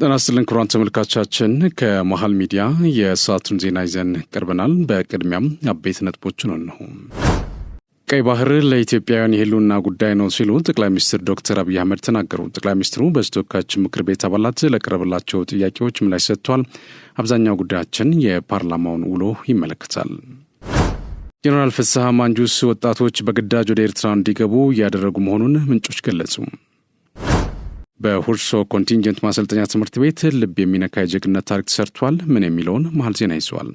ጤና ይስጥልን ክቡራን ተመልካቾቻችን፣ ከመሃል ሚዲያ የሰዓቱን ዜና ይዘን ቀርበናል። በቅድሚያም አበይት ነጥቦችን ነው። ቀይ ባህር ለኢትዮጵያውያን የህልውና ጉዳይ ነው ሲሉ ጠቅላይ ሚኒስትር ዶክተር አብይ አህመድ ተናገሩ። ጠቅላይ ሚኒስትሩ በተወካዮች ምክር ቤት አባላት ለቀረበላቸው ጥያቄዎች ምላሽ ሰጥተዋል። አብዛኛው ጉዳያችን የፓርላማውን ውሎ ይመለከታል። ጄኔራል ፍስሐ ማንጁስ ወጣቶች በግዳጅ ወደ ኤርትራ እንዲገቡ እያደረጉ መሆኑን ምንጮች ገለጹ። በሁርሶ ኮንቲንጀንት ማሰልጠኛ ትምህርት ቤት ልብ የሚነካ የጀግንነት ታሪክ ተሰርቷል። ምን የሚለውን መሃል ዜና ይዟል።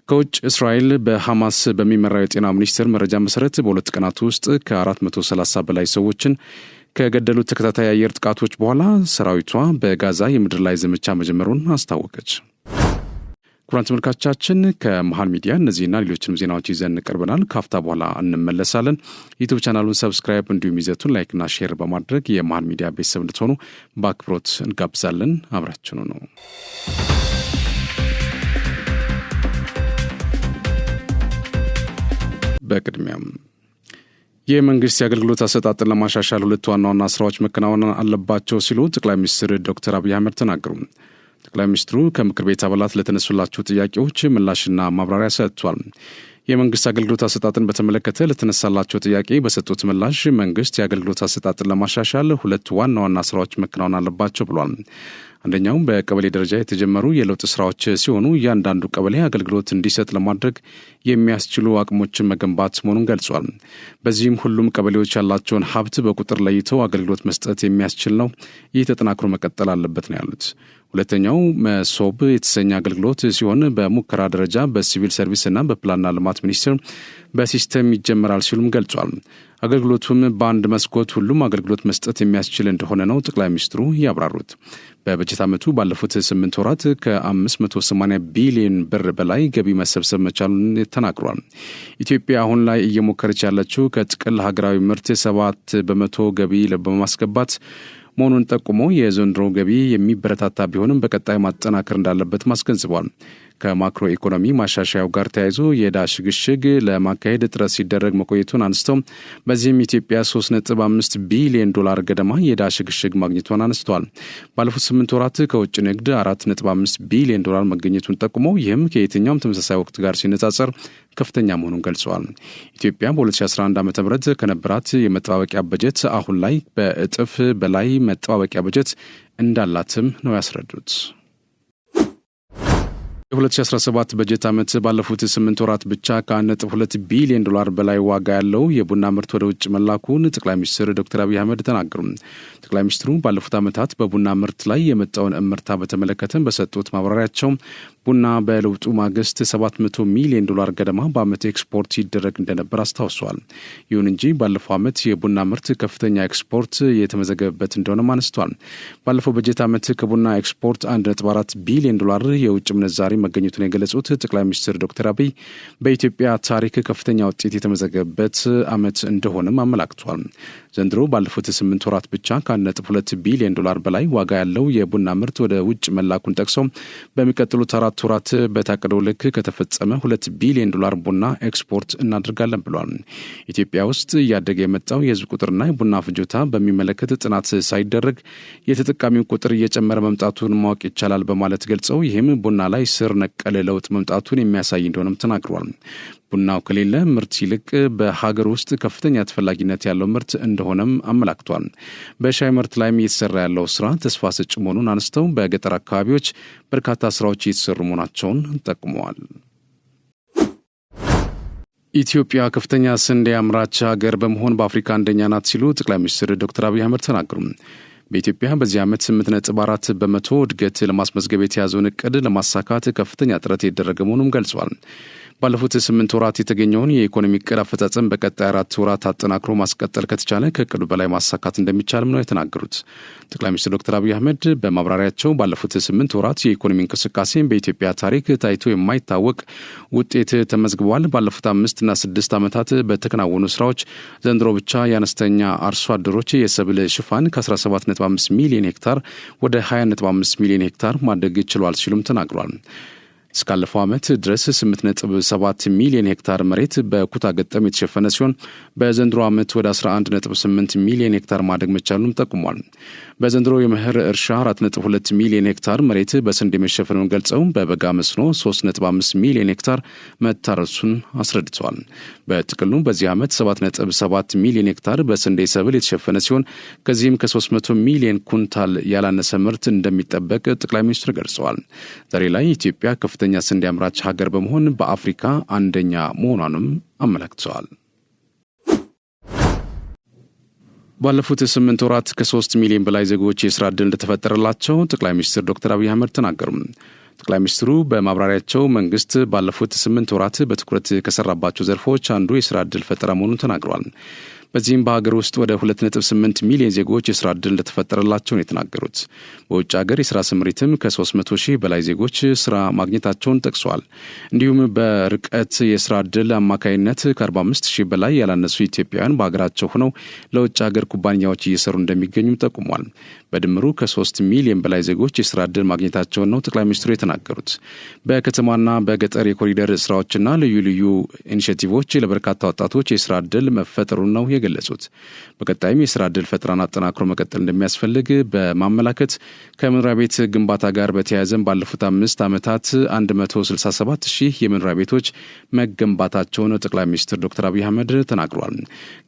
ከውጭ እስራኤል በሐማስ በሚመራው የጤና ሚኒስቴር መረጃ መሰረት በሁለት ቀናት ውስጥ ከ430 በላይ ሰዎችን ከገደሉት ተከታታይ የአየር ጥቃቶች በኋላ ሰራዊቷ በጋዛ የምድር ላይ ዘመቻ መጀመሩን አስታወቀች። ክቡራን ተመልካቾቻችን፣ ከመሃል ሚዲያ እነዚህና ሌሎችንም ዜናዎች ይዘን ቀርበናል። ካፍታ በኋላ እንመለሳለን። ዩቲዩብ ቻናሉን ሰብስክራይብ እንዲሁም ይዘቱን ላይክና ሼር በማድረግ የመሃል ሚዲያ ቤተሰብ እንድትሆኑ በአክብሮት እንጋብዛለን። አብራችኑ ነው። በቅድሚያም የመንግስት የአገልግሎት አሰጣጥን ለማሻሻል ሁለት ዋና ዋና ስራዎች መከናወን አለባቸው ሲሉ ጠቅላይ ሚኒስትር ዶክተር አብይ አህመድ ተናገሩ። ጠቅላይ ሚኒስትሩ ከምክር ቤት አባላት ለተነሱላቸው ጥያቄዎች ምላሽና ማብራሪያ ሰጥቷል። የመንግስት አገልግሎት አሰጣጥን በተመለከተ ለተነሳላቸው ጥያቄ በሰጡት ምላሽ መንግስት የአገልግሎት አሰጣጥን ለማሻሻል ሁለት ዋና ዋና ስራዎች መከናወን አለባቸው ብሏል። አንደኛው በቀበሌ ደረጃ የተጀመሩ የለውጥ ስራዎች ሲሆኑ እያንዳንዱ ቀበሌ አገልግሎት እንዲሰጥ ለማድረግ የሚያስችሉ አቅሞችን መገንባት መሆኑን ገልጿል። በዚህም ሁሉም ቀበሌዎች ያላቸውን ሀብት በቁጥር ለይተው አገልግሎት መስጠት የሚያስችል ነው። ይህ ተጠናክሮ መቀጠል አለበት ነው ያሉት። ሁለተኛው መሶብ የተሰኘ አገልግሎት ሲሆን በሙከራ ደረጃ በሲቪል ሰርቪስና በፕላንና ልማት ሚኒስቴር በሲስተም ይጀመራል ሲሉም ገልጿል። አገልግሎቱም በአንድ መስኮት ሁሉም አገልግሎት መስጠት የሚያስችል እንደሆነ ነው ጠቅላይ ሚኒስትሩ ያብራሩት። በበጀት ዓመቱ ባለፉት 8 ወራት ከ580 ቢሊዮን ብር በላይ ገቢ መሰብሰብ መቻሉን ተናግሯል። ኢትዮጵያ አሁን ላይ እየሞከረች ያለችው ከጥቅል ሀገራዊ ምርት 7 በመቶ ገቢ በማስገባት መሆኑን ጠቁሞ የዘንድሮ ገቢ የሚበረታታ ቢሆንም በቀጣይ ማጠናከር እንዳለበት አስገንዝቧል። ከማክሮ ኢኮኖሚ ማሻሻያው ጋር ተያይዞ የዕዳ ሽግሽግ ለማካሄድ ጥረት ሲደረግ መቆየቱን አንስተው በዚህም ኢትዮጵያ 3.5 ቢሊዮን ዶላር ገደማ የዕዳ ሽግሽግ ማግኘቷን አንስተዋል። ባለፉት 8 ወራት ከውጭ ንግድ 4.5 ቢሊዮን ዶላር መገኘቱን ጠቁመው ይህም ከየትኛውም ተመሳሳይ ወቅት ጋር ሲነጻጸር ከፍተኛ መሆኑን ገልጸዋል። ኢትዮጵያ በ2011 ዓ.ም ከነበራት የመጠባበቂያ በጀት አሁን ላይ በእጥፍ በላይ መጠባበቂያ በጀት እንዳላትም ነው ያስረዱት። የ2017 በጀት ዓመት ባለፉት 8 ወራት ብቻ ከ1.2 ቢሊዮን ዶላር በላይ ዋጋ ያለው የቡና ምርት ወደ ውጭ መላኩን ጠቅላይ ሚኒስትር ዶክተር አብይ አህመድ ተናገሩ። ጠቅላይ ሚኒስትሩ ባለፉት ዓመታት በቡና ምርት ላይ የመጣውን እምርታ በተመለከተ በሰጡት ማብራሪያቸው ቡና በለውጡ ማግስት 700 ሚሊዮን ዶላር ገደማ በዓመት ኤክስፖርት ይደረግ እንደነበር አስታውሰዋል። ይሁን እንጂ ባለፈው ዓመት የቡና ምርት ከፍተኛ ኤክስፖርት የተመዘገበበት እንደሆነም አነስቷል። ባለፈው በጀት ዓመት ከቡና ኤክስፖርት 1.4 ቢሊዮን ዶላር የውጭ ምንዛሪ መገኘቱን የገለጹት ጠቅላይ ሚኒስትር ዶክተር አብይ በኢትዮጵያ ታሪክ ከፍተኛ ውጤት የተመዘገበበት ዓመት እንደሆነም አመላክቷል። ዘንድሮ ባለፉት 8 ወራት ብቻ ከ1.2 ቢሊዮን ዶላር በላይ ዋጋ ያለው የቡና ምርት ወደ ውጭ መላኩን ጠቅሰው በሚቀጥሉት 4 ወራት በታቀደው ልክ ከተፈጸመ 2 ቢሊዮን ዶላር ቡና ኤክስፖርት እናደርጋለን ብሏል። ኢትዮጵያ ውስጥ እያደገ የመጣው የሕዝብ ቁጥርና የቡና ፍጆታ በሚመለከት ጥናት ሳይደረግ የተጠቃሚው ቁጥር እየጨመረ መምጣቱን ማወቅ ይቻላል በማለት ገልጸው ይህም ቡና ላይ ስር ነቀል ለውጥ መምጣቱን የሚያሳይ እንደሆነም ተናግሯል። ቡናው ከሌለ ምርት ይልቅ በሀገር ውስጥ ከፍተኛ ተፈላጊነት ያለው ምርት እንደሆነም አመላክቷል። በሻይ ምርት ላይም እየተሰራ ያለው ስራ ተስፋ ሰጭ መሆኑን አንስተው በገጠር አካባቢዎች በርካታ ስራዎች እየተሰሩ መሆናቸውን ጠቁመዋል። ኢትዮጵያ ከፍተኛ ስንዴ አምራች ሀገር በመሆን በአፍሪካ አንደኛ ናት ሲሉ ጠቅላይ ሚኒስትር ዶክተር አብይ አህመድ ተናገሩ። በኢትዮጵያ በዚህ ዓመት 8.4 በመቶ እድገት ለማስመዝገብ የተያዘውን እቅድ ለማሳካት ከፍተኛ ጥረት የተደረገ መሆኑን ገልጿል። ባለፉት 8 ወራት የተገኘውን የኢኮኖሚ እቅድ አፈጻጸም በቀጣይ 4 ወራት አጠናክሮ ማስቀጠል ከተቻለ ከእቅዱ በላይ ማሳካት እንደሚቻልም ነው የተናገሩት። ጠቅላይ ሚኒስትር ዶክተር አብይ አህመድ በማብራሪያቸው ባለፉት 8 ወራት የኢኮኖሚ እንቅስቃሴ በኢትዮጵያ ታሪክ ታይቶ የማይታወቅ ውጤት ተመዝግቧል። ባለፉት 5 እና 6 ዓመታት በተከናወኑ ስራዎች ዘንድሮ ብቻ የአነስተኛ አርሶ አደሮች የሰብል ሽፋን ከ17.5 ሚሊዮን ሄክታር ወደ 20.5 ሚሊዮን ሄክታር ማደግ ችሏል ሲሉም ተናግሯል። እስካለፈው ዓመት ድረስ 8.7 ሚሊዮን ሄክታር መሬት በኩታ ገጠም የተሸፈነ ሲሆን በዘንድሮ ዓመት ወደ 11.8 ሚሊዮን ሄክታር ማደግ መቻሉን ጠቁሟል። በዘንድሮ የመኸር እርሻ 4.2 ሚሊዮን ሄክታር መሬት በስንዴ መሸፈኑን ገልጸው በበጋ መስኖ 3.5 ሚሊዮን ሄክታር መታረሱን አስረድተዋል። በጥቅሉ በዚህ ዓመት 7.7 ሚሊዮን ሄክታር በስንዴ ሰብል የተሸፈነ ሲሆን ከዚህም ከ300 ሚሊዮን ኩንታል ያላነሰ ምርት እንደሚጠበቅ ጠቅላይ ሚኒስትሩ ገልጸዋል። ዛሬ ላይ ኢትዮጵያ ከፍተኛ ስንዴ አምራች ሀገር በመሆን በአፍሪካ አንደኛ መሆኗንም አመላክተዋል። ባለፉት 8 ወራት ከ3 ሚሊዮን በላይ ዜጎች የስራ ዕድል እንደተፈጠረላቸው ጠቅላይ ሚኒስትር ዶክተር አብይ አህመድ ተናገሩ። ጠቅላይ ሚኒስትሩ በማብራሪያቸው መንግስት ባለፉት 8 ወራት በትኩረት ከሰራባቸው ዘርፎች አንዱ የስራ ዕድል ፈጠራ መሆኑን ተናግረዋል። በዚህም በሀገር ውስጥ ወደ 2.8 ሚሊዮን ዜጎች የስራ ዕድል እንደተፈጠረላቸው ነው የተናገሩት። በውጭ ሀገር የስራ ስምሪትም ከ300 ሺህ በላይ ዜጎች ስራ ማግኘታቸውን ጠቅሰዋል። እንዲሁም በርቀት የስራ ዕድል አማካይነት ከ45 ሺህ በላይ ያላነሱ ኢትዮጵያውያን በሀገራቸው ሆነው ለውጭ ሀገር ኩባንያዎች እየሰሩ እንደሚገኙም ጠቁሟል። በድምሩ ከ3 ሚሊዮን በላይ ዜጎች የስራ ዕድል ማግኘታቸውን ነው ጠቅላይ ሚኒስትሩ የተናገሩት። በከተማና በገጠር የኮሪደር ስራዎችና ልዩ ልዩ ኢኒሼቲቮች ለበርካታ ወጣቶች የስራ ዕድል መፈጠሩን ነው የገለጹት። በቀጣይም የስራ ዕድል ፈጠራን አጠናክሮ መቀጠል እንደሚያስፈልግ በማመላከት ከመኖሪያ ቤት ግንባታ ጋር በተያያዘም ባለፉት 5 ዓመታት 167 ሺህ የመኖሪያ ቤቶች መገንባታቸውን ጠቅላይ ሚኒስትር ዶክተር አብይ አህመድ ተናግረዋል።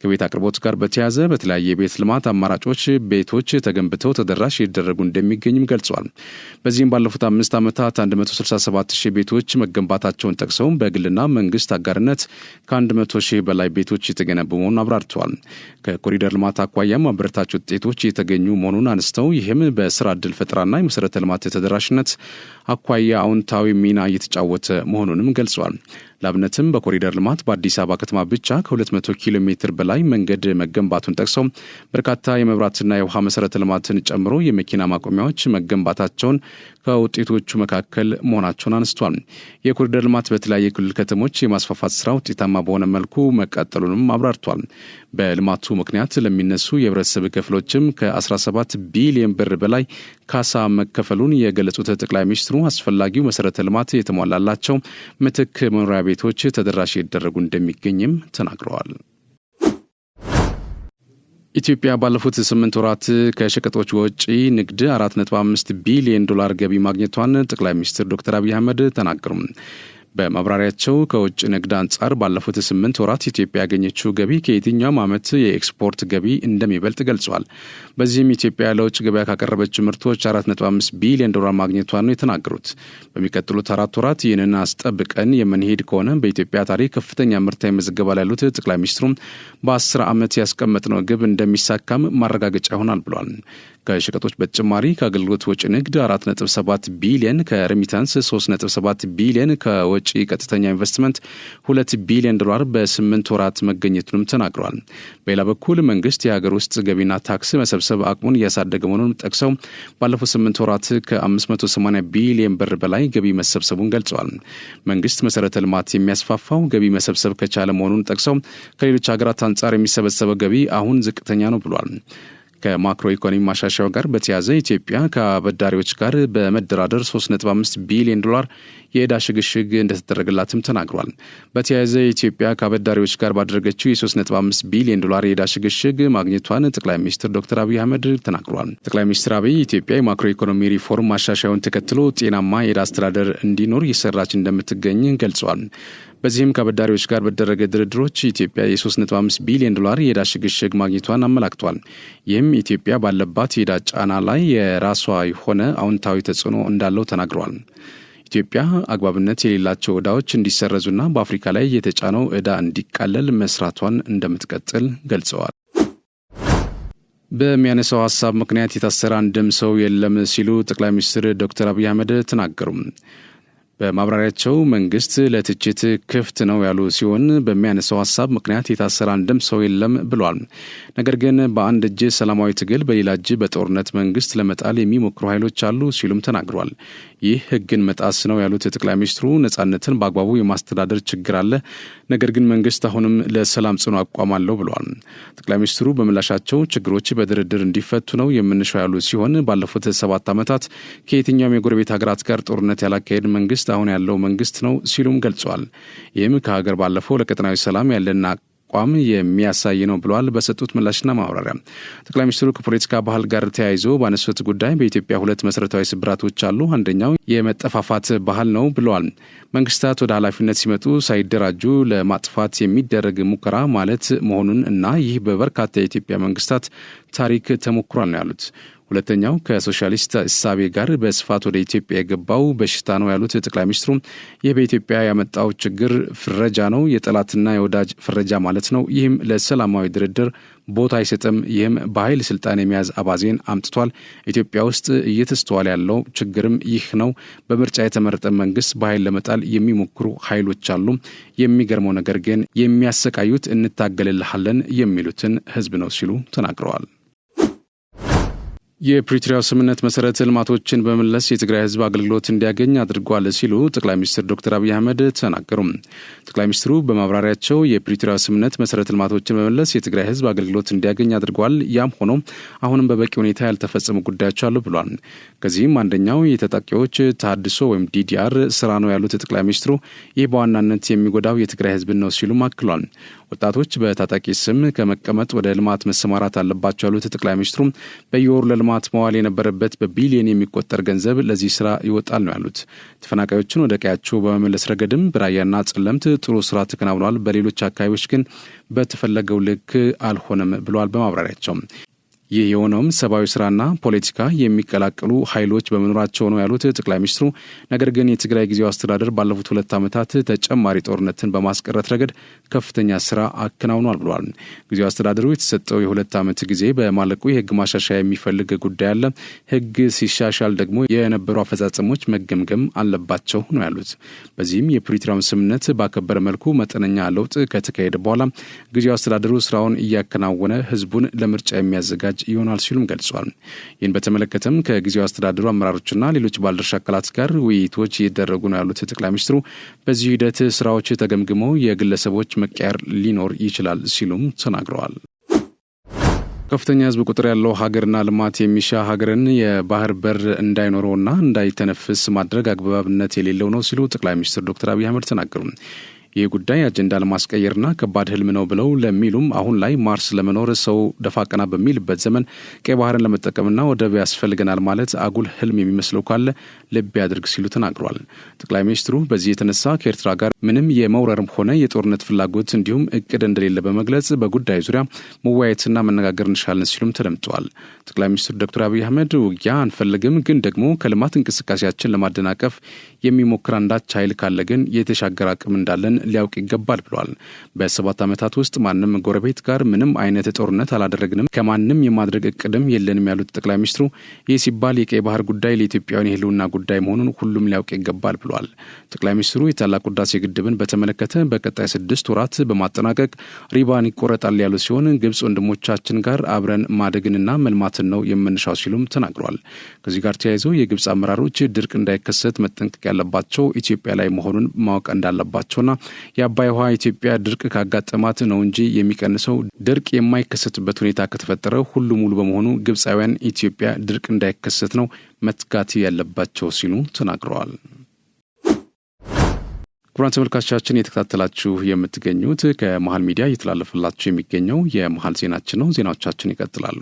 ከቤት አቅርቦት ጋር በተያያዘ በተለያየ የቤት ልማት አማራጮች ቤቶች ተገንብተው ተደራሽ ይደረጉ እንደሚገኝም ገልጸዋል። በዚህም ባለፉት 5 ዓመታት 167 ሺህ ቤቶች መገንባታቸውን ጠቅሰው በግልና መንግስት አጋርነት ከ100 ሺህ በላይ ቤቶች የተገነቡ መሆኑን አብራርተዋል። ከኮሪደር ልማት አኳያም አበረታች ውጤቶች የተገኙ መሆኑን አንስተው ይህም በስራ ዕድል ፈጠራና የመሰረተ ልማት ተደራሽነት አኳያ አዎንታዊ ሚና እየተጫወተ መሆኑንም ገልጸዋል። ለአብነትም በኮሪደር ልማት በአዲስ አበባ ከተማ ብቻ ከ200 ኪሎ ሜትር በላይ መንገድ መገንባቱን ጠቅሰው በርካታ የመብራትና የውሃ መሰረተ ልማትን ጨምሮ የመኪና ማቆሚያዎች መገንባታቸውን ከውጤቶቹ መካከል መሆናቸውን አንስቷል። የኮሪደር ልማት በተለያየ ክልል ከተሞች የማስፋፋት ስራ ውጤታማ በሆነ መልኩ መቀጠሉንም አብራርቷል። በልማቱ ምክንያት ለሚነሱ የህብረተሰብ ክፍሎችም ከ17 ቢሊዮን ብር በላይ ካሳ መከፈሉን የገለጹት ጠቅላይ ሚኒስትሩ አስፈላጊው መሰረተ ልማት የተሟላላቸው ምትክ መኖሪያ ቤቶች ተደራሽ ይደረጉ እንደሚገኝም ተናግረዋል። ኢትዮጵያ ባለፉት 8 ወራት ከሸቀጦች ወጪ ንግድ 4.5 ቢሊዮን ዶላር ገቢ ማግኘቷን ጠቅላይ ሚኒስትር ዶክተር አብይ አህመድ ተናገሩ። በማብራሪያቸው ከውጭ ንግድ አንጻር ባለፉት 8 ወራት ኢትዮጵያ ያገኘችው ገቢ ከየትኛውም ዓመት የኤክስፖርት ገቢ እንደሚበልጥ ገልጿል። በዚህም ኢትዮጵያ ለውጭ ገበያ ካቀረበችው ምርቶች 4.5 ቢሊዮን ዶላር ማግኘቷን ነው የተናገሩት። በሚቀጥሉት 4 ወራት ይህንን አስጠብቀን የምንሄድ ከሆነ በኢትዮጵያ ታሪክ ከፍተኛ ምርታ ይመዘገባል ያሉት ጠቅላይ ሚኒስትሩም በ10 ዓመት ያስቀመጥነው ግብ እንደሚሳካም ማረጋገጫ ይሆናል ብሏል። ከሸቀጦች በተጨማሪ ከአገልግሎት ወጪ ንግድ 4.7 ቢሊዮን፣ ከሬሚታንስ 3.7 ቢሊዮን፣ ከወጪ ቀጥተኛ ኢንቨስትመንት 2 ቢሊዮን ዶላር በ8 ወራት መገኘቱንም ተናግረዋል። በሌላ በኩል መንግስት የሀገር ውስጥ ገቢና ታክስ መሰብሰብ አቅሙን እያሳደገ መሆኑን ጠቅሰው ባለፉት 8 ወራት ከ580 ቢሊዮን ብር በላይ ገቢ መሰብሰቡን ገልጸዋል። መንግስት መሰረተ ልማት የሚያስፋፋው ገቢ መሰብሰብ ከቻለ መሆኑን ጠቅሰው ከሌሎች ሀገራት አንጻር የሚሰበሰበው ገቢ አሁን ዝቅተኛ ነው ብሏል። ከማክሮ ኢኮኖሚ ማሻሻያው ጋር በተያያዘ ኢትዮጵያ ከአበዳሪዎች ጋር በመደራደር 3.5 ቢሊዮን ዶላር የዕዳ ሽግሽግ እንደተደረገላትም ተናግሯል። በተያያዘ ኢትዮጵያ ከአበዳሪዎች ጋር ባደረገችው የ3.5 ቢሊዮን ዶላር የዕዳ ሽግሽግ ማግኘቷን ጠቅላይ ሚኒስትር ዶክተር አብይ አህመድ ተናግሯል። ጠቅላይ ሚኒስትር አብይ ኢትዮጵያ የማክሮ ኢኮኖሚ ሪፎርም ማሻሻያውን ተከትሎ ጤናማ የዕዳ አስተዳደር እንዲኖር እየሰራች እንደምትገኝ ገልጿል። በዚህም ከአበዳሪዎች ጋር በተደረገ ድርድሮች ኢትዮጵያ የ3.5 ቢሊዮን ዶላር የዕዳ ሽግሽግ ማግኘቷን አመላክቷል። ይህም ኢትዮጵያ ባለባት የዕዳ ጫና ላይ የራሷ የሆነ አዎንታዊ ተጽዕኖ እንዳለው ተናግረዋል። ኢትዮጵያ አግባብነት የሌላቸው ዕዳዎች እንዲሰረዙና በአፍሪካ ላይ የተጫነው ዕዳ እንዲቃለል መስራቷን እንደምትቀጥል ገልጸዋል። በሚያነሳው ሀሳብ ምክንያት የታሰረ አንድም ሰው የለም ሲሉ ጠቅላይ ሚኒስትር ዶክተር አብይ አህመድ ተናገሩ። በማብራሪያቸው መንግስት ለትችት ክፍት ነው ያሉ ሲሆን በሚያነሳው ሀሳብ ምክንያት የታሰረ አንድም ሰው የለም ብሏል። ነገር ግን በአንድ እጅ ሰላማዊ ትግል በሌላ እጅ በጦርነት መንግስት ለመጣል የሚሞክሩ ኃይሎች አሉ ሲሉም ተናግሯል። ይህ ህግን መጣስ ነው ያሉት ጠቅላይ ሚኒስትሩ ነጻነትን በአግባቡ የማስተዳደር ችግር አለ፣ ነገር ግን መንግስት አሁንም ለሰላም ጽኑ አቋም አለው ብሏል። ጠቅላይ ሚኒስትሩ በምላሻቸው ችግሮች በድርድር እንዲፈቱ ነው የምንሻው ያሉ ሲሆን ባለፉት 7 ዓመታት ከየትኛውም የጎረቤት ሀገራት ጋር ጦርነት ያላካሄድ መንግስት አሁን ያለው መንግስት ነው ሲሉም ገልጸዋል። ይህም ከሀገር ባለፈው ለቀጠናዊ ሰላም ያለና ቋም የሚያሳይ ነው ብለዋል። በሰጡት ምላሽና ማብራሪያ ጠቅላይ ሚኒስትሩ ከፖለቲካ ባህል ጋር ተያይዞ ባነሱት ጉዳይ በኢትዮጵያ ሁለት መሰረታዊ ስብራቶች አሉ። አንደኛው የመጠፋፋት ባህል ነው ብለዋል። መንግስታት ወደ ኃላፊነት ሲመጡ ሳይደራጁ ለማጥፋት የሚደረግ ሙከራ ማለት መሆኑን እና ይህ በበርካታ የኢትዮጵያ መንግስታት ታሪክ ተሞክሯል ነው ያሉት። ሁለተኛው ከሶሻሊስት እሳቤ ጋር በስፋት ወደ ኢትዮጵያ የገባው በሽታ ነው ያሉት ጠቅላይ ሚኒስትሩ ይህ በኢትዮጵያ ያመጣው ችግር ፍረጃ ነው፣ የጠላትና የወዳጅ ፍረጃ ማለት ነው። ይህም ለሰላማዊ ድርድር ቦታ አይሰጥም። ይህም በኃይል ስልጣን የመያዝ አባዜን አምጥቷል። ኢትዮጵያ ውስጥ እየተስተዋለ ያለው ችግርም ይህ ነው። በምርጫ የተመረጠ መንግስት በኃይል ለመጣል የሚሞክሩ ኃይሎች አሉ። የሚገርመው ነገር ግን የሚያሰቃዩት እንታገልልሃለን የሚሉትን ህዝብ ነው ሲሉ ተናግረዋል። የፕሪቶሪያው ስምምነት መሰረት ልማቶችን በመመለስ የትግራይ ህዝብ አገልግሎት እንዲያገኝ አድርጓል ሲሉ ጠቅላይ ሚኒስትር ዶክተር አብይ አህመድ ተናገሩ። ጠቅላይ ሚኒስትሩ በማብራሪያቸው የፕሪቶሪያው ስምምነት መሰረት ልማቶችን በመመለስ የትግራይ ህዝብ አገልግሎት እንዲያገኝ አድርጓል። ያም ሆኖ አሁንም በበቂ ሁኔታ ያልተፈጸሙ ጉዳዮች አሉ ብሏል። ከዚህም አንደኛው የታጣቂዎች ተሃድሶ ወይም ዲዲአር ስራ ነው ያሉት ጠቅላይ ሚኒስትሩ ይህ በዋናነት የሚጎዳው የትግራይ ህዝብ ነው ሲሉ አክሏል። ወጣቶች በታጣቂ ስም ከመቀመጥ ወደ ልማት መሰማራት አለባቸው ያሉት ጠቅላይ ሚኒስትሩ በየወሩ ለልማት መዋል የነበረበት በቢሊዮን የሚቆጠር ገንዘብ ለዚህ ስራ ይወጣል ነው ያሉት። ተፈናቃዮችን ወደ ቀያቸው በመመለስ ረገድም በራያና ጸለምት ጥሩ ስራ ተከናውኗል። በሌሎች አካባቢዎች ግን በተፈለገው ልክ አልሆነም ብለዋል በማብራሪያቸው። ይህ የሆነውም ሰብአዊ ስራና ፖለቲካ የሚቀላቀሉ ኃይሎች በመኖራቸው ነው ያሉት ጠቅላይ ሚኒስትሩ ነገር ግን የትግራይ ጊዜያዊ አስተዳደር ባለፉት 2 ዓመታት ተጨማሪ ጦርነትን በማስቀረት ረገድ ከፍተኛ ስራ አከናውኗል ብለዋል። ጊዜያዊ አስተዳደሩ የተሰጠው የ2 ዓመት ጊዜ በማለቁ የህግ ማሻሻያ የሚፈልግ ጉዳይ አለ። ህግ ሲሻሻል ደግሞ የነበሩ አፈጻጸሞች መገምገም አለባቸው ነው ያሉት። በዚህም የፕሪቶሪያውን ስምምነት ባከበረ መልኩ መጠነኛ ለውጥ ከተካሄደ በኋላ ጊዜያዊ አስተዳደሩ ስራውን እያከናወነ ህዝቡን ለምርጫ የሚያዘጋጅ ይሆናል ሲሉም ገልጿል። ይህን በተመለከተም ከጊዜያዊ አስተዳደሩ አመራሮችና ሌሎች ባለድርሻ አካላት ጋር ውይይቶች እየተደረጉ ነው ያሉት ጠቅላይ ሚኒስትሩ በዚህ ሂደት ስራዎች ተገምግመው የግለሰቦች መቀየር ሊኖር ይችላል ሲሉም ተናግረዋል። ከፍተኛ ህዝብ ቁጥር ያለው ሀገርና ልማት የሚሻ ሀገርን የባህር በር እንዳይኖረውና እንዳይተነፍስ ማድረግ አግባብነት የሌለው ነው ሲሉ ጠቅላይ ሚኒስትር ዶክተር አብይ አህመድ ተናገሩ። ይህ ጉዳይ አጀንዳ ለማስቀየርና ከባድ ህልም ነው ብለው ለሚሉም አሁን ላይ ማርስ ለመኖር ሰው ደፋ ቀና በሚልበት ዘመን ቀይ ባህርን ለመጠቀምና ወደብ ያስፈልገናል ማለት አጉል ህልም የሚመስለው ካለ ልብ ያድርግ ሲሉ ተናግረዋል። ጠቅላይ ሚኒስትሩ በዚህ የተነሳ ከኤርትራ ጋር ምንም የመውረርም ሆነ የጦርነት ፍላጎት እንዲሁም እቅድ እንደሌለ በመግለጽ በጉዳዩ ዙሪያ መወያየትና መነጋገር እንሻለን ሲሉም ተደምጠዋል። ጠቅላይ ሚኒስትሩ ዶክተር አብይ አህመድ ውጊያ አንፈልግም፣ ግን ደግሞ ከልማት እንቅስቃሴያችን ለማደናቀፍ የሚሞክር አንዳች ኃይል ካለ ግን የተሻገረ አቅም እንዳለን ሊያውቅ ይገባል ብለዋል። በ7 ዓመታት ውስጥ ማንም ጎረቤት ጋር ምንም አይነት ጦርነት አላደረግንም፣ ከማንም የማድረግ እቅድም የለንም ያሉት ጠቅላይ ሚኒስትሩ ይህ ሲባል የቀይ ባህር ጉዳይ ለኢትዮጵያውያን የህልውና ጉዳይ መሆኑን ሁሉም ሊያውቅ ይገባል ብለዋል። ጠቅላይ ሚኒስትሩ የታላቁ ህዳሴ ግድብን በተመለከተ በቀጣይ 6 ወራት በማጠናቀቅ ሪባን ይቆረጣል ያሉ ሲሆን ግብጽ ወንድሞቻችን ጋር አብረን ማደግንና መልማትን ነው የምንሻው ሲሉም ተናግረዋል። ከዚህ ጋር ተያይዞ የግብጽ አመራሮች ድርቅ እንዳይከሰት መጠንቀቅ ያለባቸው ኢትዮጵያ ላይ መሆኑን ማወቅ እንዳለባቸውና የአባይ ውሃ ኢትዮጵያ ድርቅ ካጋጠማት ነው እንጂ የሚቀንሰው ድርቅ የማይከሰትበት ሁኔታ ከተፈጠረ ሁሉ ሙሉ በመሆኑ ግብጻውያን ኢትዮጵያ ድርቅ እንዳይከሰት ነው መትጋት ያለባቸው ሲሉ ተናግረዋል። ክቡራን ተመልካቾቻችን የተከታተላችሁ የምትገኙት ከመሃል ሚዲያ እየተላለፈላችሁ የሚገኘው የመሃል ዜናችን ነው። ዜናዎቻችን ይቀጥላሉ።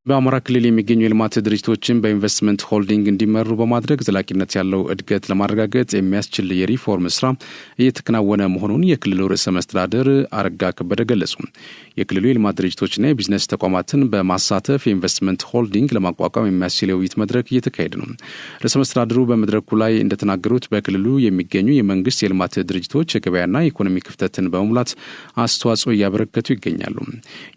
በአማራ ክልል የሚገኙ የልማት ድርጅቶችን በኢንቨስትመንት ሆልዲንግ እንዲመሩ በማድረግ ዘላቂነት ያለው እድገት ለማረጋገጥ የሚያስችል የሪፎርም ስራ እየተከናወነ መሆኑን የክልሉ ርዕሰ መስተዳድር አረጋ ከበደ ገለጹ። የክልሉ የልማት ድርጅቶችና የቢዝነስ ተቋማትን በማሳተፍ የኢንቨስትመንት ሆልዲንግ ለማቋቋም የሚያስችል የውይይት መድረክ እየተካሄደ ነው። ርዕሰ መስተዳድሩ በመድረኩ ላይ እንደተናገሩት በክልሉ የሚገኙ የመንግስት የልማት ድርጅቶች የገበያና የኢኮኖሚ ክፍተትን በመሙላት አስተዋጽኦ እያበረከቱ ይገኛሉ።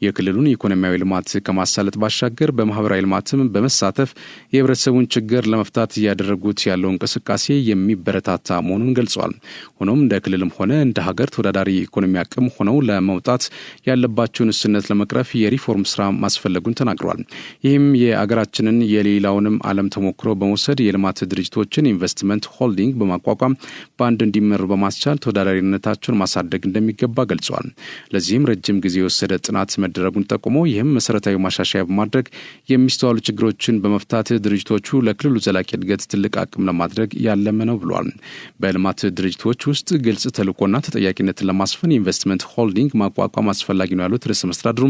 የክልሉን ኢኮኖሚያዊ ልማት ከማሳለጥ ባሻገር በማህበራዊ ልማትም በመሳተፍ የህብረተሰቡን ችግር ለመፍታት እያደረጉት ያለው እንቅስቃሴ የሚበረታታ መሆኑን ገልጸዋል። ሆኖም እንደ ክልልም ሆነ እንደ ሀገር ተወዳዳሪ ኢኮኖሚ አቅም ሆነው ለመውጣት ያለባቸውን ውስንነት ለመቅረፍ የሪፎርም ስራ ማስፈለጉን ተናግረዋል። ይህም የአገራችንን የሌላውንም ዓለም ተሞክሮ በመውሰድ የልማት ድርጅቶችን ኢንቨስትመንት ሆልዲንግ በማቋቋም በአንድ እንዲመሩ በማስቻል ተወዳዳሪነታቸውን ማሳደግ እንደሚገባ ገልጸዋል። ለዚህም ረጅም ጊዜ የወሰደ ጥናት መደረጉን ጠቁሞ ይህም መሰረታዊ ማሻሻያ በማድረግ የሚስተዋሉ ችግሮችን በመፍታት ድርጅቶቹ ለክልሉ ዘላቂ እድገት ትልቅ አቅም ለማድረግ ያለመ ነው ብሏል። በልማት ድርጅቶች ውስጥ ግልጽ ተልዕኮና ተጠያቂነትን ለማስፈን የኢንቨስትመንት ሆልዲንግ ማቋቋም አስፈላጊ ነው ያሉት ርዕሰ መስተዳድሩ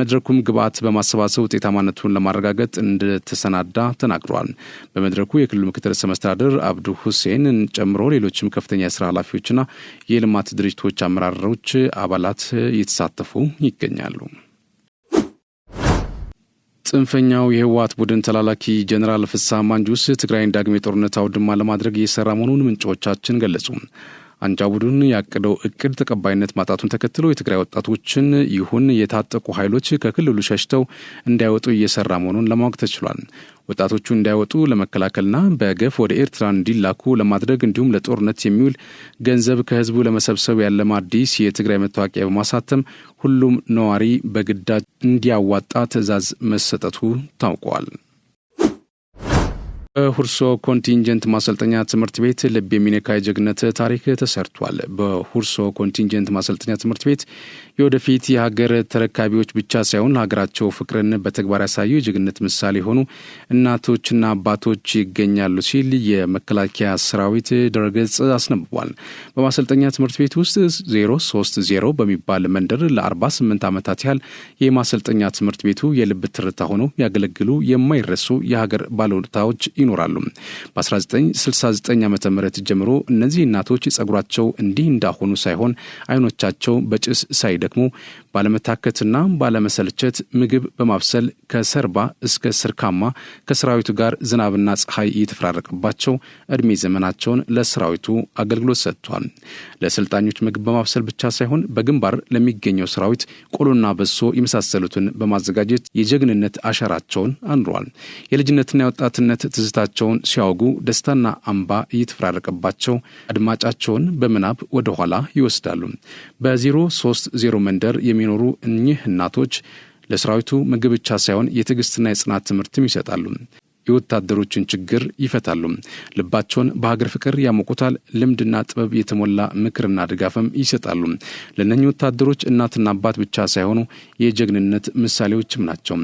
መድረኩም ግብዓት በማሰባሰብ ውጤታማነቱን ለማረጋገጥ እንደተሰናዳ ተናግረዋል። በመድረኩ የክልሉ ምክትል ርዕሰ መስተዳድር አብዱ ሁሴን ጨምሮ ሌሎችም ከፍተኛ የስራ ኃላፊዎችና የልማት ድርጅቶች አመራሮች አባላት እየተሳተፉ ይገኛሉ። ጽንፈኛው የህወሓት ቡድን ተላላኪ ጀነራል ፍስሐ ማንጁስ ትግራይን ዳግም የጦርነት አውድማ ለማድረግ እየሰራ መሆኑን ምንጮቻችን ገለጹ። አንጃ ቡድን ያቀደው እቅድ ተቀባይነት ማጣቱን ተከትሎ የትግራይ ወጣቶችን ይሁን የታጠቁ ኃይሎች ከክልሉ ሸሽተው እንዳይወጡ እየሰራ መሆኑን ለማወቅ ተችሏል። ወጣቶቹ እንዳይወጡ ለመከላከልና በገፍ ወደ ኤርትራ እንዲላኩ ለማድረግ እንዲሁም ለጦርነት የሚውል ገንዘብ ከህዝቡ ለመሰብሰብ ያለመ አዲስ የትግራይ መታወቂያ በማሳተም ሁሉም ነዋሪ በግዳጅ እንዲያዋጣ ትዕዛዝ መሰጠቱ ታውቋል። በሁርሶ ኮንቲንጀንት ማሰልጠኛ ትምህርት ቤት ልብ የሚነካ የጀግነት ታሪክ ተሰርቷል። በሁርሶ ኮንቲንጀንት ማሰልጠኛ ትምህርት ቤት የወደፊት የሀገር ተረካቢዎች ብቻ ሳይሆን ለሀገራቸው ፍቅርን በተግባር ያሳዩ የጀግነት ምሳሌ የሆኑ እናቶችና አባቶች ይገኛሉ ሲል የመከላከያ ሰራዊት ድረገጽ አስነብቧል። በማሰልጠኛ ትምህርት ቤት ውስጥ 030 በሚባል መንደር ለ48 ዓመታት ያህል የማሰልጠኛ ትምህርት ቤቱ የልብ ትርታ ሆነው ያገለግሉ የማይረሱ የሀገር ባለውለታዎች ይኖራሉ። በ1969 ዓ.ም ጀምሮ እነዚህ እናቶች ጸጉራቸው እንዲህ እንዳሆኑ ሳይሆን አይኖቻቸው በጭስ ሳይደክሙ ባለመታከትና ባለመሰልቸት ምግብ በማብሰል ከሰርባ እስከ ስርካማ ከሰራዊቱ ጋር ዝናብና ፀሐይ እየተፈራረቀባቸው እድሜ ዘመናቸውን ለሰራዊቱ አገልግሎት ሰጥቷል። ለሰልጣኞች ምግብ በማብሰል ብቻ ሳይሆን በግንባር ለሚገኘው ሰራዊት ቆሎና በሶ የመሳሰሉትን በማዘጋጀት የጀግንነት አሻራቸውን አኑረዋል። የልጅነትና የወጣትነት ትዝታቸውን ሲያወጉ ደስታና አምባ እየተፈራረቀባቸው አድማጫቸውን በምናብ ወደ ኋላ ይወስዳሉ። በ030 መንደር የሚኖሩ እኚህ እናቶች ለሰራዊቱ ምግብ ብቻ ሳይሆን የትዕግስትና የጽናት ትምህርትም ይሰጣሉ። የወታደሮችን ችግር ይፈታሉ። ልባቸውን በሀገር ፍቅር ያሞቁታል። ልምድና ጥበብ የተሞላ ምክርና ድጋፍም ይሰጣሉ። ለእነኚህ ወታደሮች እናትና አባት ብቻ ሳይሆኑ የጀግንነት ምሳሌዎችም ናቸው።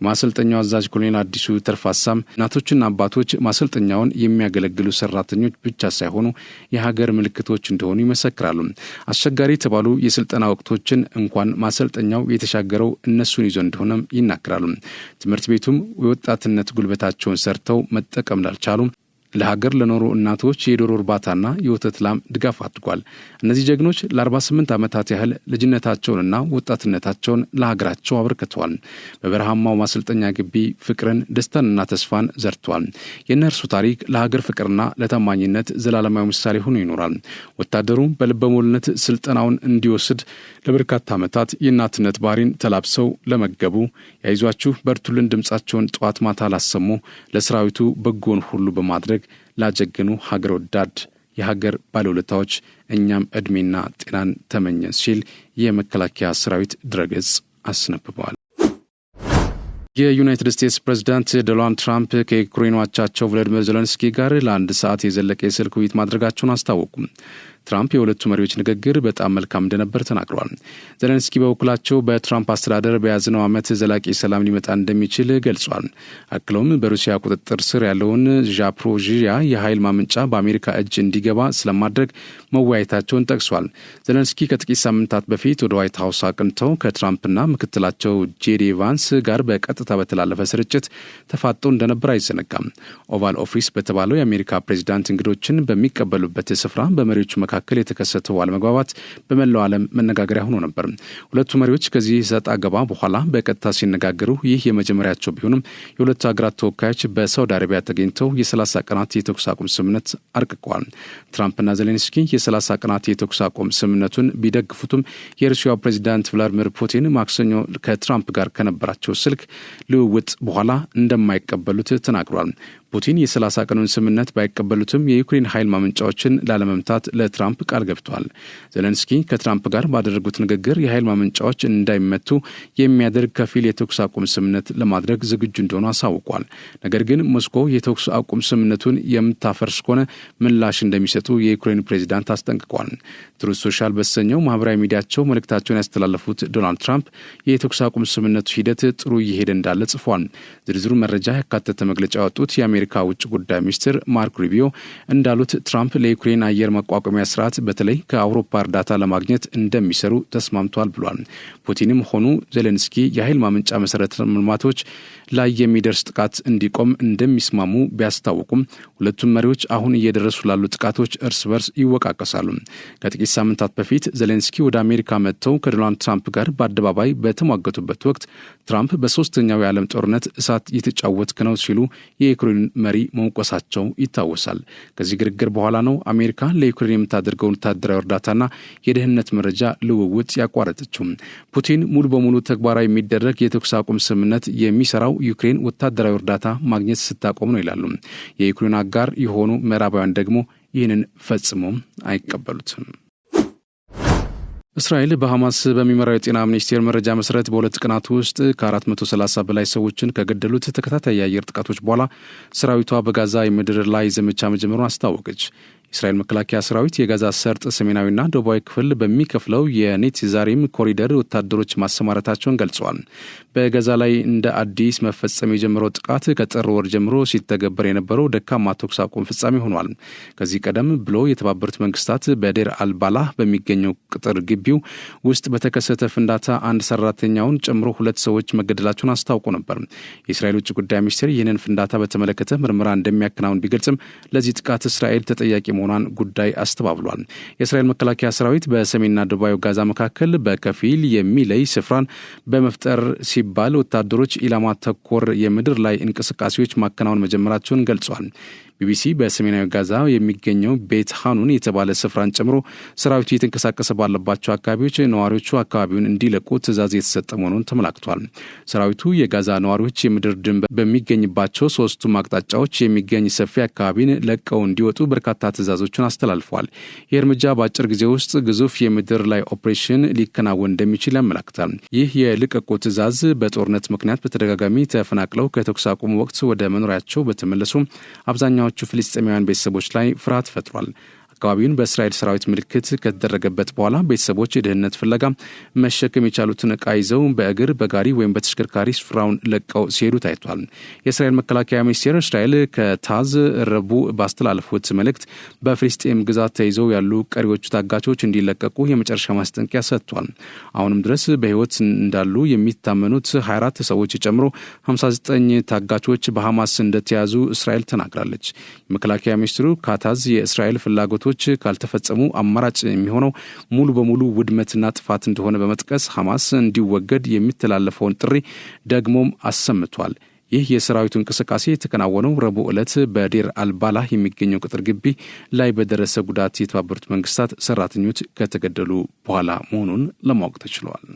ማሰልጠኛው አዛዥ ኮሎኔል አዲሱ ተርፋሳም እናቶችና አባቶች ማሰልጠኛውን የሚያገለግሉ ሰራተኞች ብቻ ሳይሆኑ የሀገር ምልክቶች እንደሆኑ ይመሰክራሉ። አስቸጋሪ የተባሉ የስልጠና ወቅቶችን እንኳን ማሰልጠኛው የተሻገረው እነሱን ይዞ እንደሆነም ይናገራሉ። ትምህርት ቤቱም የወጣትነት ጉልበታቸውን ሰርተው መጠቀም ላልቻሉ ለሀገር ለኖሩ እናቶች የዶሮ እርባታና የወተት ላም ድጋፍ አድርጓል። እነዚህ ጀግኖች ለ48 ዓመታት ያህል ልጅነታቸውንና ወጣትነታቸውን ለሀገራቸው አበርክተዋል። በበረሃማው ማሰልጠኛ ግቢ ፍቅርን፣ ደስታንና ተስፋን ዘርተዋል። የእነርሱ ታሪክ ለሀገር ፍቅርና ለታማኝነት ዘላለማዊ ምሳሌ ሆኖ ይኖራል። ወታደሩ በልበ ሙሉነት ስልጠናውን እንዲወስድ ለበርካታ ዓመታት የእናትነት ባህሪን ተላብሰው ለመገቡ ያይዟችሁ በርቱልን ድምጻቸውን ጠዋት ማታ ላሰሙ ለሰራዊቱ በጎን ሁሉ በማድረግ ላጀገኑ ሀገር ወዳድ የሀገር ባለውለታዎች እኛም ዕድሜና ጤናን ተመኘን ሲል የመከላከያ ሰራዊት ድረገጽ አስነብበዋል። የዩናይትድ ስቴትስ ፕሬዝዳንት ዶናልድ ትራምፕ ከዩክሬን አቻቸው ቮሎዲሚር ዜሌንስኪ ጋር ለአንድ ሰዓት የዘለቀ የስልክ ውይይት ማድረጋቸውን አስታወቁ። ትራምፕ የሁለቱ መሪዎች ንግግር በጣም መልካም እንደነበር ተናግረዋል። ዜሌንስኪ በበኩላቸው በትራምፕ አስተዳደር በያዝነው ዓመት ዘላቂ ሰላም ሊመጣ እንደሚችል ገልጿል። አክለውም በሩሲያ ቁጥጥር ስር ያለውን ዛፖሪዥያ የኃይል ማመንጫ በአሜሪካ እጅ እንዲገባ ስለማድረግ መወያየታቸውን ጠቅሷል። ዜሌንስኪ ከጥቂት ሳምንታት በፊት ወደ ዋይት ሀውስ አቅንተው ከትራምፕና ምክትላቸው ጄዲ ቫንስ ጋር በቀጥታ በተላለፈ ስርጭት ተፋጠው እንደነበር አይዘነጋም። ኦቫል ኦፊስ በተባለው የአሜሪካ ፕሬዚዳንት እንግዶችን በሚቀበሉበት ስፍራ በመሪዎቹ መካከል የተከሰተው አለመግባባት በመላው ዓለም መነጋገሪያ ሆኖ ነበር። ሁለቱ መሪዎች ከዚህ ሰጣ ገባ በኋላ በቀጥታ ሲነጋገሩ ይህ የመጀመሪያቸው ቢሆንም የሁለቱ ሀገራት ተወካዮች በሳውዲ አረቢያ ተገኝተው የ30 ቀናት የተኩስ አቁም ስምምነት አርቅቀዋል። ትራምፕና ዜሌንስኪ የ30 ቀናት የተኩስ አቁም ስምምነቱን ቢደግፉትም የሩሲያው ፕሬዚዳንት ቭላዲሚር ፑቲን ማክሰኞ ከትራምፕ ጋር ከነበራቸው ስልክ ልውውጥ በኋላ እንደማይቀበሉት ተናግሯል። ፑቲን የ30 ቀኑን ስምምነት ባይቀበሉትም የዩክሬን ኃይል ማመንጫዎችን ላለመምታት ለትራምፕ ቃል ገብተዋል። ዜሌንስኪ ከትራምፕ ጋር ባደረጉት ንግግር የኃይል ማመንጫዎች እንዳይመቱ የሚያደርግ ከፊል የተኩስ አቁም ስምምነት ለማድረግ ዝግጁ እንደሆኑ አሳውቋል። ነገር ግን ሞስኮ የተኩስ አቁም ስምምነቱን የምታፈርስ ከሆነ ምላሽ እንደሚሰጡ የዩክሬን ፕሬዚዳንት አስጠንቅቋል። ትሩዝ ሶሻል በተሰኘው ማህበራዊ ሚዲያቸው መልእክታቸውን ያስተላለፉት ዶናልድ ትራምፕ የተኩስ አቁም ስምምነቱ ሂደት ጥሩ እየሄደ እንዳለ ጽፏል። ዝርዝሩ መረጃ ያካተተ መግለጫ ያወጡት የአሜሪካ ውጭ ጉዳይ ሚኒስትር ማርክ ሩቢዮ እንዳሉት ትራምፕ ለዩክሬን አየር መቋቋሚያ ስርዓት በተለይ ከአውሮፓ እርዳታ ለማግኘት እንደሚሰሩ ተስማምተዋል ብሏል። ፑቲንም ሆኑ ዜሌንስኪ የኃይል ማመንጫ መሰረተ ልማቶች ላይ የሚደርስ ጥቃት እንዲቆም እንደሚስማሙ ቢያስታውቁም ሁለቱም መሪዎች አሁን እየደረሱ ላሉ ጥቃቶች እርስ በርስ ይወቃቀሳሉ። ከጥቂት ሳምንታት በፊት ዜሌንስኪ ወደ አሜሪካ መጥተው ከዶናልድ ትራምፕ ጋር በአደባባይ በተሟገቱበት ወቅት ትራምፕ በሶስተኛው የዓለም ጦርነት እሳት እየተጫወትክ ነው ሲሉ የዩክሬን መሪ መውቀሳቸው ይታወሳል። ከዚህ ግርግር በኋላ ነው አሜሪካ ለዩክሬን የምታደርገውን ወታደራዊ እርዳታና የደህንነት መረጃ ልውውጥ ያቋረጠችው። ፑቲን ሙሉ በሙሉ ተግባራዊ የሚደረግ የተኩስ አቁም ስምምነት የሚሰራው ዩክሬን ወታደራዊ እርዳታ ማግኘት ስታቆም ነው ይላሉ። የዩክሬን አጋር የሆኑ ምዕራባውያን ደግሞ ይህንን ፈጽሞ አይቀበሉትም። እስራኤል በሐማስ በሚመራው የጤና ሚኒስቴር መረጃ መሰረት በሁለት ቀናት ውስጥ ከ430 በላይ ሰዎችን ከገደሉት ተከታታይ የአየር ጥቃቶች በኋላ ሰራዊቷ በጋዛ የምድር ላይ ዘመቻ መጀመሩን አስታወቀች። የእስራኤል መከላከያ ሰራዊት የጋዛ ሰርጥ ሰሜናዊና ደቡባዊ ክፍል በሚከፍለው የኔትዛሪም ኮሪደር ወታደሮች ማሰማራታቸውን ገልጸዋል። በጋዛ ላይ እንደ አዲስ መፈጸም የጀመረው ጥቃት ከጥር ወር ጀምሮ ሲተገበር የነበረው ደካማ ተኩስ አቁም ፍጻሜ ሆኗል። ከዚህ ቀደም ብሎ የተባበሩት መንግስታት በዴር አልባላህ በሚገኘው ቅጥር ግቢው ውስጥ በተከሰተ ፍንዳታ አንድ ሰራተኛውን ጨምሮ 2 ሰዎች መገደላቸውን አስታውቆ ነበር። የእስራኤል ውጭ ጉዳይ ሚኒስቴር ይህንን ፍንዳታ በተመለከተ ምርመራ እንደሚያከናውን ቢገልጽም ለዚህ ጥቃት እስራኤል ተጠያቂ መሆኗን ጉዳይ አስተባብሏል። የእስራኤል መከላከያ ሰራዊት በሰሜንና ደቡባዊ ጋዛ መካከል በከፊል የሚለይ ስፍራን በመፍጠር ሲባል ወታደሮች ኢላማ ተኮር የምድር ላይ እንቅስቃሴዎች ማከናወን መጀመራቸውን ገልጿል። ቢቢሲ በሰሜናዊ ጋዛ የሚገኘው ቤት ሐኑን የተባለ ስፍራን ጨምሮ ሰራዊቱ የተንቀሳቀሰ ባለባቸው አካባቢዎች ነዋሪዎቹ አካባቢውን እንዲለቁ ትዕዛዝ የተሰጠ መሆኑን ተመላክቷል። ሰራዊቱ የጋዛ ነዋሪዎች የምድር ድንበር በሚገኝባቸው 3ቱም አቅጣጫዎች የሚገኝ ሰፊ አካባቢን ለቀው እንዲወጡ በርካታ ትዕዛዞችን አስተላልፏል። ይህ እርምጃ በአጭር ጊዜ ውስጥ ግዙፍ የምድር ላይ ኦፕሬሽን ሊከናወን እንደሚችል ያመላክታል። ይህ የልቀቁ ትዕዛዝ በጦርነት ምክንያት በተደጋጋሚ ተፈናቅለው ከተኩስ አቁም ወቅት ወደ መኖሪያቸው በተመለሱ አብዛኛው ፍልስጤማውያን ቤተሰቦች ላይ ፍርሃት ፈጥሯል። አካባቢውን በእስራኤል ሰራዊት ምልክት ከተደረገበት በኋላ ቤተሰቦች የደህንነት ፍለጋ መሸከም የቻሉትን ዕቃ ይዘው በእግር በጋሪ ወይም በተሽከርካሪ ስፍራውን ለቀው ሲሄዱ ታይቷል። የእስራኤል መከላከያ ሚኒስቴር እስራኤል ከታዝ ረቡዕ ባስተላለፉት መልእክት በፍልስጤም ግዛት ተይዘው ያሉ ቀሪዎቹ ታጋቾች እንዲለቀቁ የመጨረሻ ማስጠንቀቂያ ሰጥቷል። አሁንም ድረስ በሕይወት እንዳሉ የሚታመኑት 24 ሰዎች ጨምሮ 59 ታጋቾች በሐማስ እንደተያዙ እስራኤል ተናግራለች። የመከላከያ ሚኒስትሩ ካታዝ የእስራኤል ፍላጎቶች ካልተፈጸሙ አማራጭ የሚሆነው ሙሉ በሙሉ ውድመትና ጥፋት እንደሆነ በመጥቀስ ሐማስ እንዲወገድ የሚተላለፈውን ጥሪ ደግሞም አሰምቷል። ይህ የሰራዊቱ እንቅስቃሴ የተከናወነው ረቡዕ ዕለት በዴር አልባላህ የሚገኘው ቅጥር ግቢ ላይ በደረሰ ጉዳት የተባበሩት መንግስታት ሰራተኞች ከተገደሉ በኋላ መሆኑን ለማወቅ ተችሏል።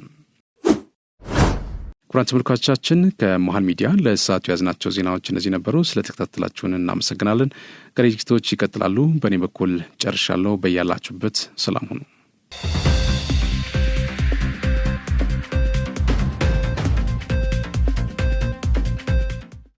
ኩራን ተመልካቾቻችን ከመሃል ሚዲያ ለሰዓቱ ያዝናቸው ዜናዎች እነዚህ ነበሩ። ስለተከታተላችሁን እናመሰግናለን። ቀሪ ዝግጅቶች ይቀጥላሉ። በእኔ በኩል ጨርሻለሁ። በያላችሁበት ሰላም ሁኑ።